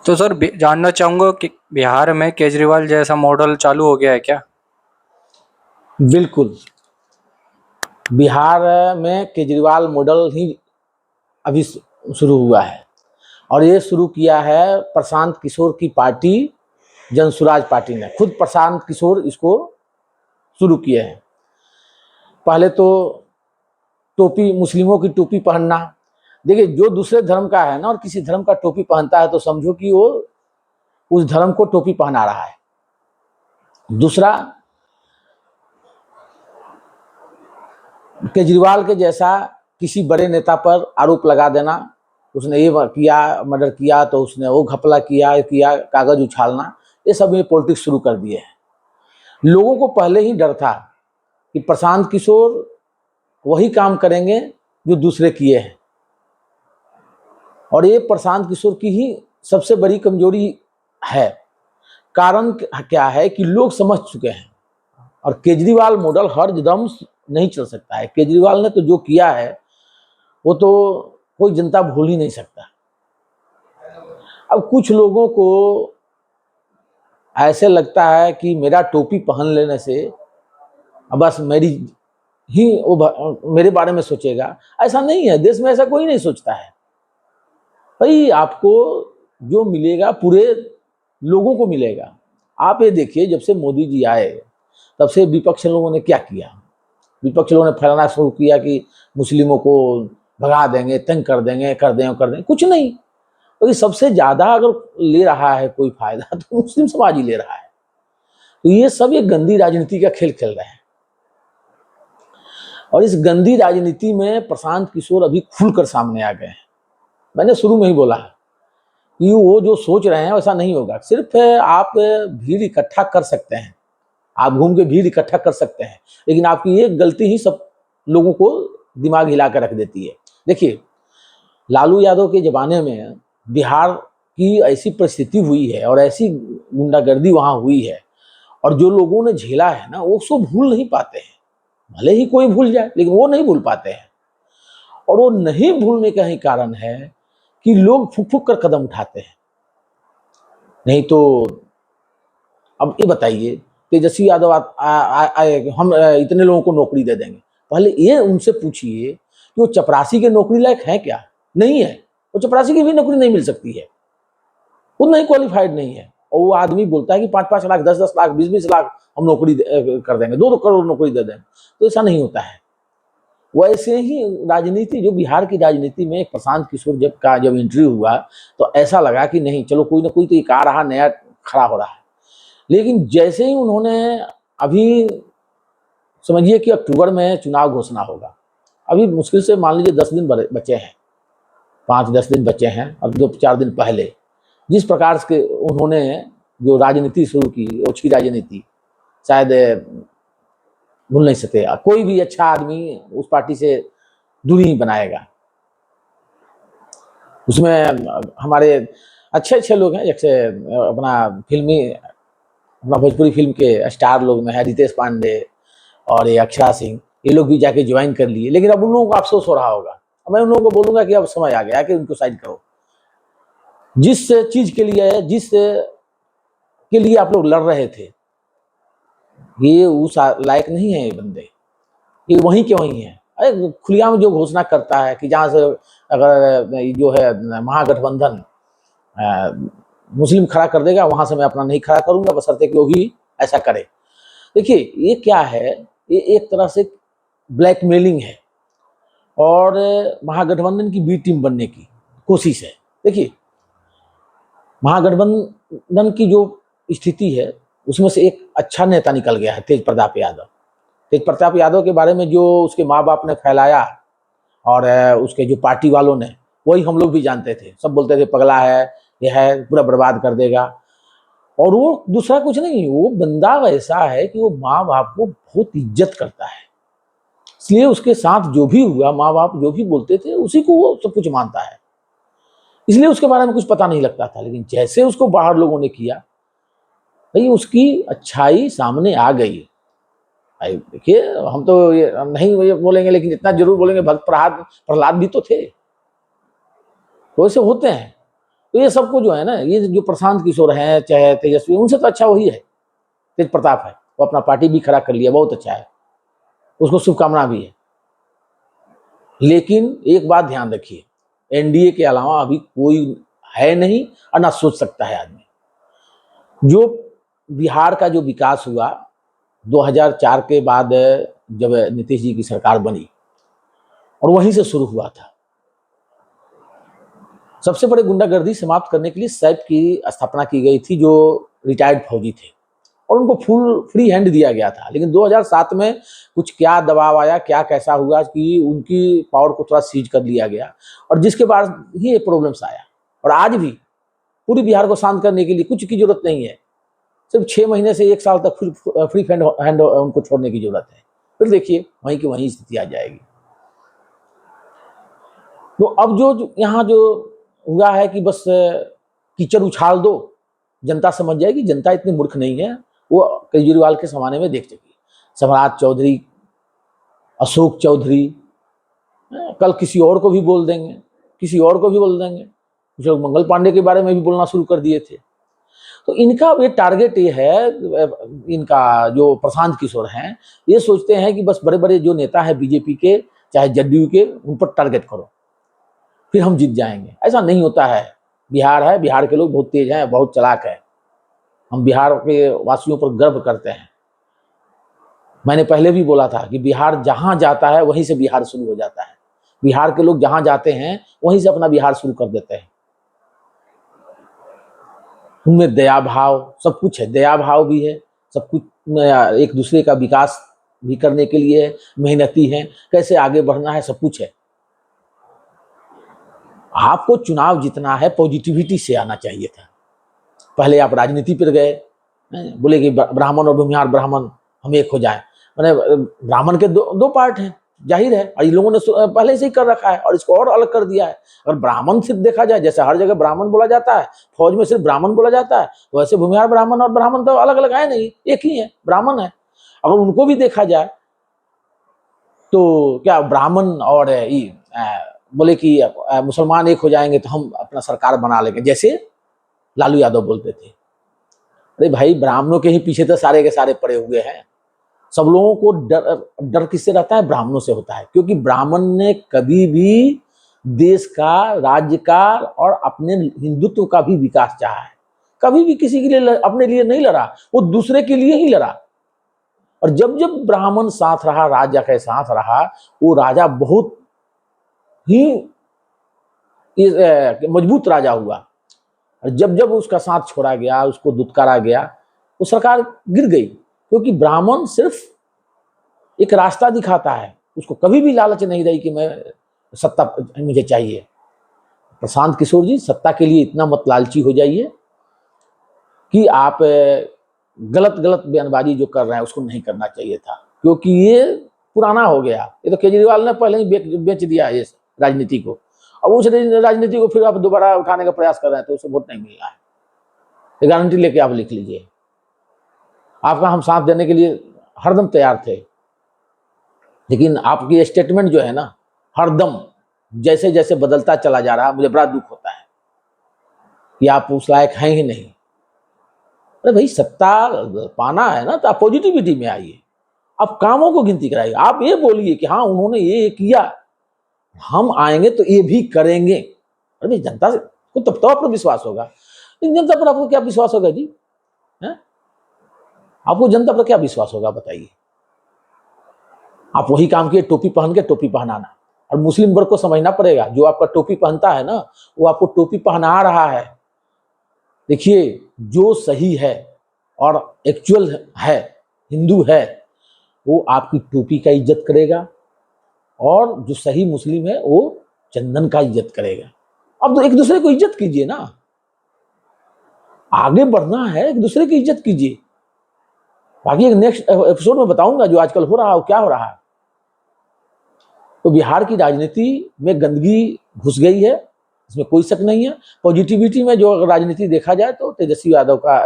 तो सर जानना चाहूंगा कि बिहार में केजरीवाल जैसा मॉडल चालू हो गया है क्या? बिल्कुल। बिहार में केजरीवाल मॉडल ही अभी शुरू हुआ है और ये शुरू किया है प्रशांत किशोर की पार्टी जनसुराज पार्टी ने। खुद प्रशांत किशोर इसको शुरू किए हैं। पहले तो टोपी, मुस्लिमों की टोपी पहनना। देखिए, जो दूसरे धर्म का है ना और किसी धर्म का टोपी पहनता है तो समझो कि वो उस धर्म को टोपी पहना रहा है। दूसरा, केजरीवाल के जैसा किसी बड़े नेता पर आरोप लगा देना, उसने ये किया, मर्डर किया तो उसने वो घपला किया कागज उछालना, ये सब ये पॉलिटिक्स शुरू कर दिए हैं। लोगों को पहले ही डर था कि प्रशांत किशोर वही काम करेंगे जो दूसरे किए हैं, और ये प्रशांत किशोर की ही सबसे बड़ी कमजोरी है। कारण क्या है कि लोग समझ चुके हैं और केजरीवाल मॉडल हर दम नहीं चल सकता है। केजरीवाल ने तो जो किया है वो तो कोई जनता भूल ही नहीं सकता। अब कुछ लोगों को ऐसे लगता है कि मेरा टोपी पहन लेने से बस मेरी ही वो मेरे बारे में सोचेगा। ऐसा नहीं है, देश में ऐसा कोई नहीं सोचता है। भाई, आपको जो मिलेगा पूरे लोगों को मिलेगा। आप ये देखिए, जब से मोदी जी आए तब से विपक्ष लोगों ने क्या किया। विपक्ष लोगों ने फैलाना शुरू किया कि मुस्लिमों को भगा देंगे, तंग कर देंगे, कर देंगे। कुछ नहीं, क्योंकि सबसे ज्यादा अगर ले रहा है कोई फायदा तो मुस्लिम समाज ही ले रहा है। तो ये सब एक गंदी राजनीति का खेल खेल रहे हैं और इस गंदी राजनीति में प्रशांत किशोर अभी खुलकर सामने आ गए हैं। मैंने शुरू में ही बोला कि वो जो सोच रहे हैं वैसा नहीं होगा। सिर्फ आप भीड़ इकट्ठा कर सकते हैं, आप घूम के भीड़ इकट्ठा कर सकते हैं, लेकिन आपकी एक गलती ही सब लोगों को दिमाग हिला कर रख देती है। देखिए, लालू यादव के जमाने में बिहार की ऐसी परिस्थिति हुई है और ऐसी गुंडागर्दी वहां हुई है, और जो लोगों ने झेला है ना, वो सब भूल नहीं पाते हैं। भले ही कोई भूल जाए, लेकिन वो नहीं भूल पाते हैं। और वो नहीं भूलने का ही कारण है कि लोग फूक फूक कर कदम उठाते हैं। नहीं तो अब ये बताइए, तेजस्वी यादव आए, हम इतने लोगों को नौकरी दे देंगे। पहले ये उनसे पूछिए कि वो चपरासी के नौकरी लायक है क्या? नहीं है। वो चपरासी की भी नौकरी नहीं मिल सकती है, वो नहीं क्वालिफाइड नहीं है। और वो आदमी बोलता है कि 5-5 लाख, 10-10 लाख, 20-20 लाख हम नौकरी कर देंगे, 2-2 करोड़ नौकरी दे देंगे। तो ऐसा नहीं होता है। वैसे ही राजनीति, जो बिहार की राजनीति में प्रशांत किशोर जब एंट्री हुआ तो ऐसा लगा कि नहीं, चलो कोई ना कोई तो एक आ रहा नया खड़ा हो रहा है। लेकिन जैसे ही उन्होंने, अभी समझिए कि अक्टूबर में चुनाव घोषणा होगा, अभी मुश्किल से मान लीजिए 10 दिन बचे हैं, 5-10 दिन बचे हैं। अब 2-4 दिन पहले जिस प्रकार से उन्होंने जो राजनीति शुरू की, ओछी राजनीति, शायद भूल नहीं सकते। कोई भी अच्छा आदमी उस पार्टी से दूरी ही बनाएगा। उसमें हमारे अच्छे अच्छे लोग हैं, जैसे अपना भोजपुरी फिल्म के स्टार लोग में है रितेश पांडे और ये अक्षरा सिंह, ये लोग भी जाके ज्वाइन कर लिए। लेकिन अब उन लोगों को अफसोस हो रहा होगा। अब मैं उन लोगों को बोलूंगा कि अब समय आ गया कि उनको साइड करो। जिस चीज के लिए आप लोग लड़ रहे थे, ये उस लायक नहीं है ये बंदे। ये वहीं के वहीं है। अरे खुलिया में जो घोषणा करता है कि जहाँ से अगर जो है महागठबंधन मुस्लिम खड़ा कर देगा, वहां से मैं अपना नहीं खड़ा करूंगा, बशर्ते कि वो भी ऐसा करे। देखिए, ये क्या है, ये एक तरह से ब्लैकमेलिंग है और महागठबंधन की बी टीम बनने की कोशिश है। देखिए, महागठबंधन की जो स्थिति है उसमें से एक अच्छा नेता निकल गया है, तेज प्रताप यादव। तेज प्रताप यादव के बारे में जो उसके माँ बाप ने फैलाया और उसके जो पार्टी वालों ने, वही हम लोग भी जानते थे। सब बोलते थे पगला है, यह है, पूरा बर्बाद कर देगा। और वो दूसरा कुछ नहीं, वो बंदा वैसा है कि वो माँ बाप को बहुत इज्जत करता है। इसलिए उसके साथ जो भी हुआ, माँ बाप जो भी बोलते थे उसी को वो सब कुछ मानता है। इसलिए उसके बारे में कुछ पता नहीं लगता था। लेकिन जैसे उसको बाहर लोगों ने किया, भाई उसकी अच्छाई सामने आ गई। भाई देखिए, हम तो ये नहीं ये बोलेंगे, लेकिन इतना जरूर बोलेंगे, भक्त प्रहलाद भी तो थे, तो ऐसे होते हैं। तो ये सबको जो है ना, ये जो प्रशांत किशोर हैं चाहे तेजस्वी, उनसे तो अच्छा वही है, तेज प्रताप है। वो अपना पार्टी भी खड़ा कर लिया, बहुत अच्छा है, उसको शुभकामना भी है। लेकिन एक बात ध्यान रखिए, एनडीए के अलावा अभी कोई है नहीं और ना सोच सकता है आदमी। जो बिहार का जो विकास हुआ 2004 के बाद, जब नीतीश जी की सरकार बनी, और वहीं से शुरू हुआ था। सबसे बड़े गुंडागर्दी समाप्त करने के लिए सैप की स्थापना की गई थी, जो रिटायर्ड फौजी थे, और उनको फुल फ्री हैंड दिया गया था। लेकिन 2007 में कुछ क्या दबाव आया, क्या कैसा हुआ कि उनकी पावर को थोड़ा सीज कर लिया गया, और जिसके बाद ही ये प्रॉब्लम्स आया। और आज भी पूरी बिहार को शांत करने के लिए कुछ की जरूरत नहीं है, सिर्फ 6 महीने से 1 साल तक फ्री हैंड उनको छोड़ने की जरूरत है। फिर देखिए वहीं की वहीं स्थिति आ जाएगी। तो अब जो यहाँ जो हुआ है कि बस कीचड़ उछाल दो, जनता समझ जाएगी। जनता इतनी मूर्ख नहीं है, वो केजरीवाल के जमाने में देख चुकी। सम्राट चौधरी, अशोक चौधरी, कल किसी और को भी बोल देंगे, किसी और को भी बोल देंगे। कुछ लोग मंगल पांडे के बारे में भी बोलना शुरू कर दिए थे। तो इनका ये टारगेट ये है, इनका जो प्रशांत किशोर हैं, ये सोचते हैं कि बस बड़े बड़े जो नेता हैं बीजेपी के चाहे जदयू के, उन पर टारगेट करो, फिर हम जीत जाएंगे। ऐसा नहीं होता है। बिहार है, बिहार के लोग बहुत तेज हैं, बहुत चालाक है। हम बिहार के वासियों पर गर्व करते हैं। मैंने पहले भी बोला था कि बिहार जहां जाता है वहीं से बिहार शुरू हो जाता है। बिहार के लोग जहां जाते हैं वहीं से अपना बिहार शुरू कर देते हैं। उनमें दया भाव सब कुछ है, दया भाव भी है, सब कुछ, एक दूसरे का विकास भी करने के लिए मेहनती हैं, कैसे आगे बढ़ना है सब कुछ है। आपको चुनाव जीतना है, पॉजिटिविटी से आना चाहिए था। पहले आप राजनीति पर गए, बोले कि ब्राह्मण और भूमिहार ब्राह्मण हम एक हो जाए। मैंने ब्राह्मण के दो पार्ट हैं, जाहिर है, और इन लोगों ने पहले से ही कर रखा है और इसको और अलग कर दिया है। अगर ब्राह्मण सिर्फ देखा जाए, जैसे हर जगह ब्राह्मण बोला जाता है, फौज में सिर्फ ब्राह्मण बोला जाता है, तो वैसे भूमिहार ब्राह्मण और ब्राह्मण तो अलग अलग है नहीं, एक ही है, ब्राह्मण है। अगर उनको भी देखा जाए तो क्या ब्राह्मण और बोले कि मुसलमान एक हो जाएंगे तो हम अपना सरकार बना लेंगे, जैसे लालू यादव बोलते थे। अरे भाई, ब्राह्मणों के ही पीछे तो सारे के सारे पड़े हुए हैं। सब लोगों को डर किससे रहता है? ब्राह्मणों से होता है, क्योंकि ब्राह्मण ने कभी भी देश का, राज्य का और अपने हिंदुत्व का भी विकास चाहा है। कभी भी किसी के लिए अपने लिए नहीं लड़ा, वो दूसरे के लिए ही लड़ा। और जब जब ब्राह्मण साथ रहा, राजा के साथ रहा, वो राजा बहुत ही मजबूत राजा हुआ। और जब जब उसका साथ छोड़ा गया, उसको दुत्कारा गया, वो सरकार गिर गई। क्योंकि ब्राह्मण सिर्फ एक रास्ता दिखाता है, उसको कभी भी लालच नहीं रही कि मैं सत्ता मुझे चाहिए। प्रशांत किशोर जी, सत्ता के लिए इतना मत लालची हो जाइए कि आप गलत गलत बयानबाजी जो कर रहे हैं उसको नहीं करना चाहिए था, क्योंकि ये पुराना हो गया। ये तो केजरीवाल ने पहले ही बेच दिया है राजनीति को। अब उस राजनीति को फिर आप दोबारा उठाने का प्रयास कर रहे हैं तो उसे वोट नहीं मिल रहा है। ये गारंटी लेके आप लिख लीजिए, आपका हम साथ देने के लिए हरदम तैयार थे। लेकिन आपकी स्टेटमेंट जो है ना, हरदम जैसे जैसे बदलता चला जा रहा, मुझे बड़ा दुख होता है कि आप उस लायक हैं ही नहीं। अरे भाई, सत्ता पाना है ना तो आप पॉजिटिविटी में आइए, आप कामों को गिनती कराइए। आप ये बोलिए कि हाँ उन्होंने ये किया, हम आएंगे तो ये भी करेंगे। अरे भाई, जनता से को तब तो आपको विश्वास होगा। लेकिन जनता पर आपको क्या विश्वास होगा जी? है, आपको जनता पर क्या विश्वास होगा बताइए? आप वही काम किए, टोपी पहन के टोपी पहनाना। और मुस्लिम वर्ग को समझना पड़ेगा, जो आपका टोपी पहनता है ना, वो आपको टोपी पहना रहा है। देखिए, जो सही है और एक्चुअल है, हिंदू है, वो आपकी टोपी का इज्जत करेगा, और जो सही मुस्लिम है वो चंदन का इज्जत करेगा। अब तो एक दूसरे को इज्जत कीजिए ना, आगे बढ़ना है, एक दूसरे की इज्जत कीजिए। बाकी एक नेक्स्ट एपिसोड में बताऊंगा जो आजकल हो रहा है, क्या हो रहा है। तो बिहार की राजनीति में गंदगी घुस गई है, इसमें कोई शक नहीं है। पॉजिटिविटी में जो अगर राजनीति देखा जाए तो तेजस्वी यादव का,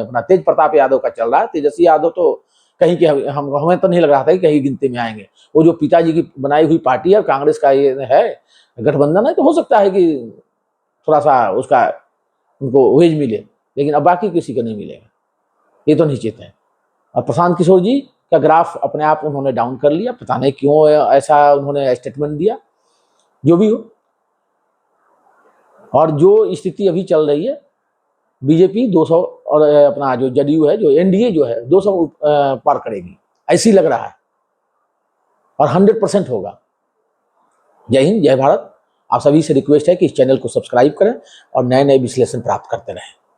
अपना तेज प्रताप यादव का चल रहा है। तेजस्वी यादव तो कहीं के हमें तो नहीं लग रहा था कि कहीं गिनती में आएंगे। वो जो पिताजी की बनाई हुई पार्टी है, कांग्रेस का ये है गठबंधन है, तो हो सकता है कि थोड़ा सा उसका उनको वेज मिले, लेकिन अब बाकी किसी को नहीं मिलेगा, ये तो निश्चित है। और प्रशांत किशोर जी का ग्राफ अपने आप उन्होंने डाउन कर लिया, पता नहीं क्यों ऐसा उन्होंने स्टेटमेंट दिया, जो भी हो। और जो स्थिति अभी चल रही है, बीजेपी 200 और अपना जो जदयू है, जो एनडीए जो है 200 पार करेगी, ऐसी लग रहा है, और 100% होगा। जय हिंद, जय भारत। आप सभी से रिक्वेस्ट है कि इस चैनल को सब्सक्राइब करें और नए नए विश्लेषण प्राप्त करते रहें।